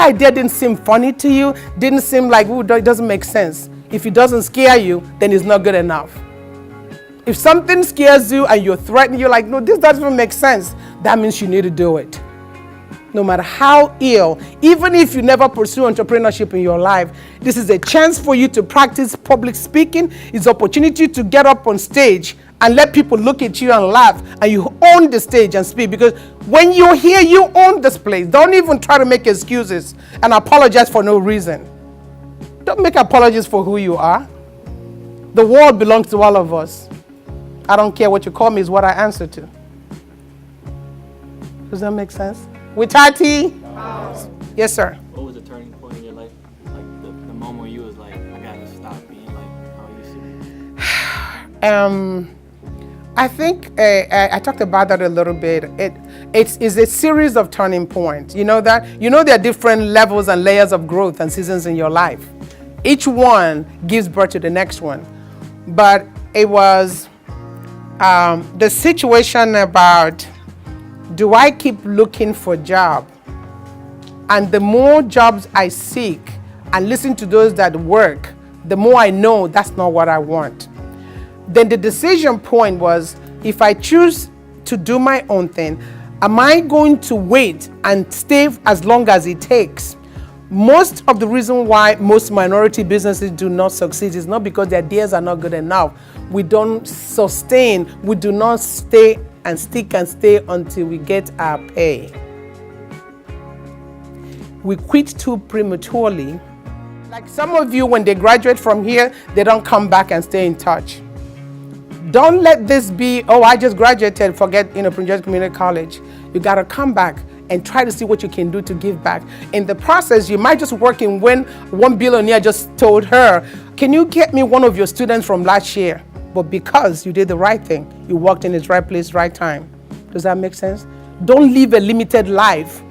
idea didn't seem funny to you, didn't seem like, ooh, it doesn't make sense. If it doesn't scare you, then it's not good enough. If something scares you and you're threatened, you're like, no, this doesn't make sense, that means you need to do it. No matter how ill, even if you never pursue entrepreneurship in your life, this is a chance for you to practice public speaking. It's an opportunity to get up on stage and let people look at you and laugh, and you own the stage and speak, because when you're here, you own this place. Don't even try to make excuses and apologize for no reason. Don't make apologies for who you are. The world belongs to all of us. I don't care what you call me, is what I answer to. Does that make sense? WETATi? Yes, sir. What was the turning point in your life? Like the moment where you was like, I gotta stop being like how I used to be? I think I talked about that a little bit. It's a series of turning points. You know that? You know there are different levels and layers of growth and seasons in your life. Each one gives birth to the next one. But it was the situation about, do I keep looking for a job? And the more jobs I seek and listen to those that work, the more I know that's not what I want. Then the decision point was, if I choose to do my own thing, am I going to wait and stay as long as it takes? Most of the reason why most minority businesses do not succeed is not because their ideas are not good enough. We don't sustain, we do not stay and stick and stay until we get our pay. We quit too prematurely. Like some of you, when they graduate from here, they don't come back and stay in touch. Don't let this be, oh, I just graduated, forget, Prince George Community College. You gotta come back and try to see what you can do to give back. In the process, you might just work in when one billionaire just told her, can you get me one of your students from last year? But because you did the right thing, you walked in the right place, right time. Does that make sense? Don't live a limited life.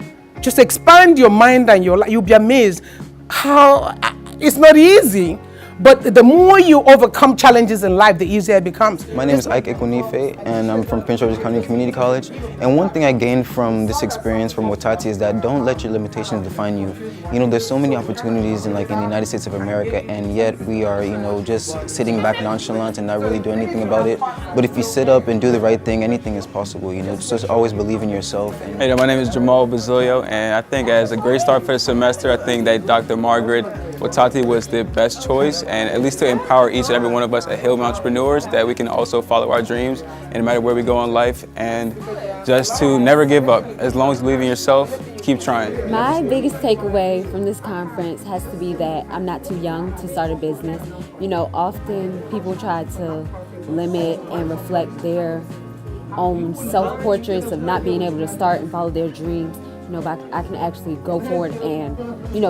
Just expand your mind and your life. You'll be amazed how it's not easy. But the more you overcome challenges in life, the easier it becomes. My name is EKWUNIFE, and I'm from Prince George's County Community College. And one thing I gained from this experience from WETATi is that don't let your limitations define you. You know, there's so many opportunities in the United States of America, and yet we are, just sitting back nonchalant and not really doing anything about it. But if you sit up and do the right thing, anything is possible. Just always believe in yourself. Hey, my name is JAMAL, BAZILIO, and I think as a great start for the semester, I think that Dr. Margaret WETATi was the best choice, and at least to empower each and every one of us at Hillman entrepreneurs that we can also follow our dreams and no matter where we go in life, and just to never give up. As long as you believe in yourself, keep trying. My biggest takeaway from this conference has to be that I'm not too young to start a business. Often people try to limit and reflect their own self-portraits of not being able to start and follow their dreams. But I can actually go forward and,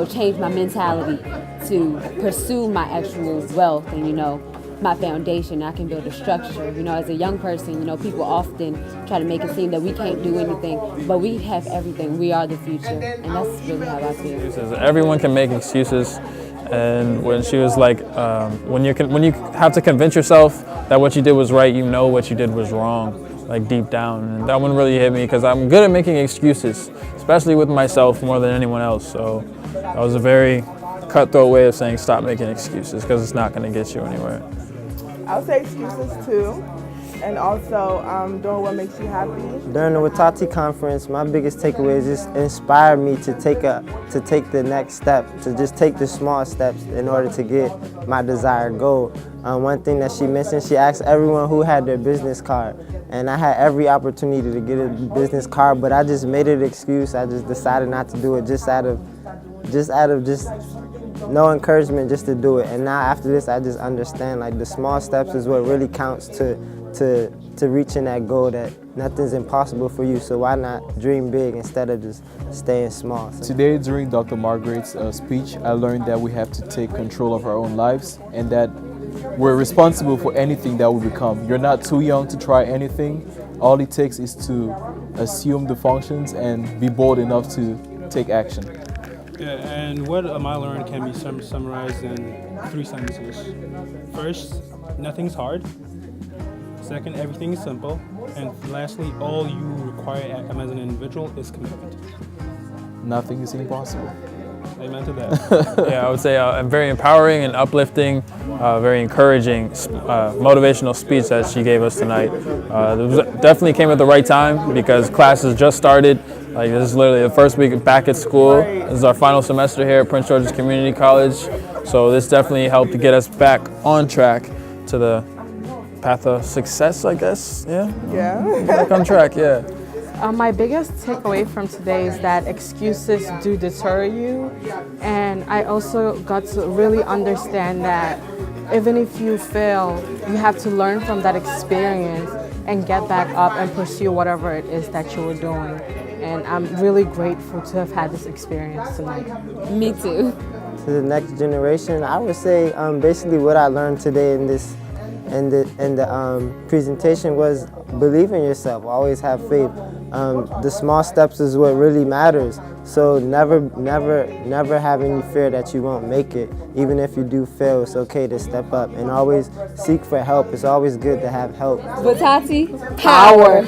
change my mentality to pursue my actual wealth and, my foundation. I can build a structure. As a young person, people often try to make it seem that we can't do anything, but we have everything. We are the future, and that's really how I feel. Everyone can make excuses, and when she was like, when you have to convince yourself that what you did was right, what you did was wrong. Like deep down, and that one really hit me because I'm good at making excuses, especially with myself more than anyone else. So that was a very cutthroat way of saying stop making excuses, because it's not going to get you anywhere. I would say excuses too, and also doing what makes you happy. During the WETATi conference, my biggest takeaway is just inspired me to take the next step, to just take the small steps in order to get my desired goal. One thing that she mentioned, she asked everyone who had their business card, and I had every opportunity to get a business card, but I just made it an excuse. I just decided not to do it, just out of no encouragement, just to do it. And now after this, I just understand the small steps is what really counts to reaching that goal, that nothing's impossible for you, so why not dream big instead of just staying small. Today, during Dr. Margaret's speech, I learned that we have to take control of our own lives, and that we're responsible for anything that we become. You're not too young to try anything. All it takes is to assume the functions and be bold enough to take action. Yeah, and what I learned can be summarized in 3 sentences. First, nothing's hard. Second, everything is simple. And lastly, all you require as an individual is commitment. Nothing is impossible. Amen to that. Yeah, I would say a very empowering and uplifting, very encouraging, motivational speech that she gave us tonight. It definitely came at the right time because classes just started. Like, this is literally the first week back at school. This is our final semester here at Prince George's Community College. So this definitely helped to get us back on track to the path of success, I guess. Yeah. Back on track, yeah. My biggest takeaway from today is that excuses do deter you, and I also got to really understand that even if you fail, you have to learn from that experience and get back up and pursue whatever it is that you were doing. And I'm really grateful to have had this experience tonight. Me too. To the next generation, I would say basically what I learned today in this presentation was believe in yourself, always have faith. The small steps is what really matters. So never have any fear that you won't make it. Even if you do fail, it's okay to step up and always seek for help. It's always good to have help. WETATi, power.